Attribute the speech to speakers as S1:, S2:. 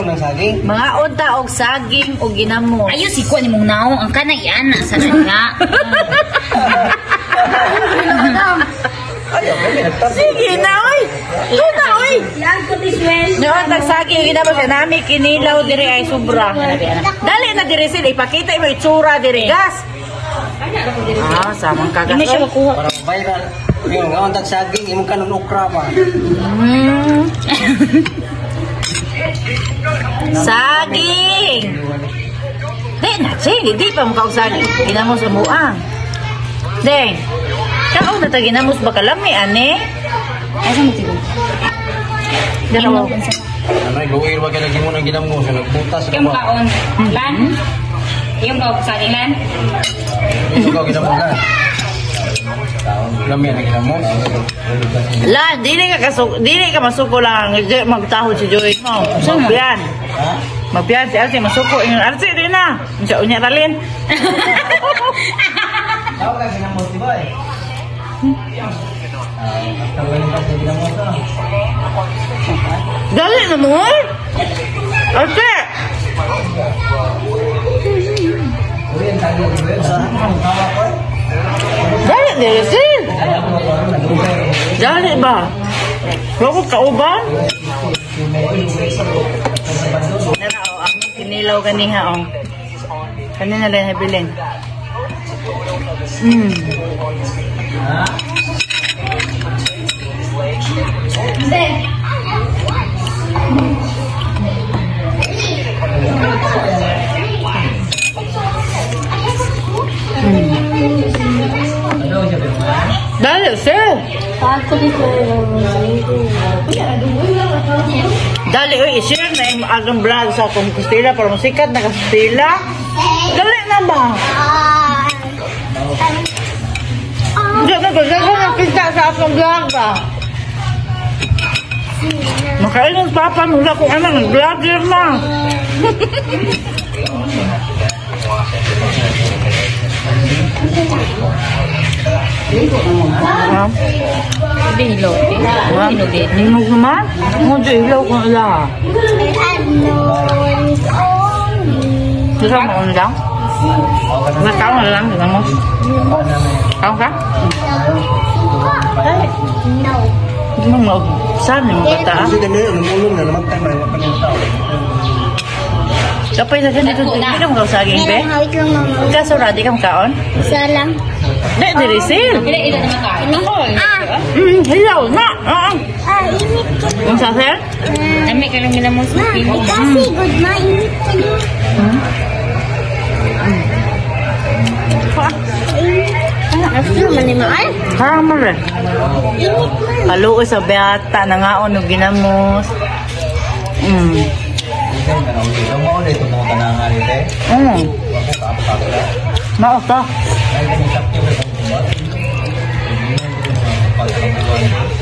S1: ng saging.
S2: Mga unta og saging o ginamos.
S3: Ayo si ko ni mong naong ang kanay ana sa naga.
S2: Sige na oy. Ito na oy. Noon nagsaging o ginamos sa nami kinilaw diri ay sobra. Dali na diri sila ipakita mo itsura diri gas. Samang kagat.
S3: Hindi siya makuha.
S1: Para viral. Yung nga ang saging, imong kanon okra pa.
S2: Saging! Di na, sige, di pa mukha saging. Ginamos sa muang. Di, kao na ta ginamos ba kalami, ane?
S3: Asa mo tigo?
S2: Dalawa.
S1: Anay, luwir wag lagi mo nang ginamos, nagbutas
S3: Yung kaon. Lan? Yung kaon sa ilan?
S1: Ikaw ginamos ka. Lami ang ginamos.
S2: La, dili ka masuko lang magtahod si Joy mo. Magpian. Magpian si Arce masuko. Arce, di na. Siya unya ralin.
S1: Tawag ka ginamos, di ba eh?
S2: Dali na mo eh. Arce! Dali, dili sil. Dali ba? Huwag kauban? Nara o, ang kinilaw ganiha o. Kanina lang habilin. Dali, sir. Dali, uy, i-share na yung agang vlog sa akong Kastila para masikat na Kastila. Dali na ba? Dali na kita sa akong vlog ba? Makailang papa mula kung ano, nag-vlogger na.
S3: Hindi hilo. Hilo din.
S2: Ningog naman? Mo di ilaw kung ila. Gusto mo lang? Nakaw na lang, gusto mo? Kaw ka? Hindi mo mag... Saan yung kata?
S1: Kasi ganun, namulong na naman tayo na panintao.
S2: Kapay na ganito, hindi ka mga saging, be? Kasura, di ka makaon?
S4: Isa lang.
S2: Di, diri sil.
S3: Ila naman ka.
S2: Hilaw na.
S4: Init ka.
S2: Ang sasel?
S3: Kami ka lang minamos
S4: Ma,
S3: na pilo.
S4: kasi good ma, init ka niyo. After man ni Maal.
S2: Harang mo rin.
S4: Init man.
S2: Haluo sa beata, nangaon o ginamos.
S1: Ikaw mo ulit itong mga kanangan ito eh. Ako kaapakabla.
S2: Maot to.
S1: Ay, ganun sakyo ito. Hindi mo pagkabuan.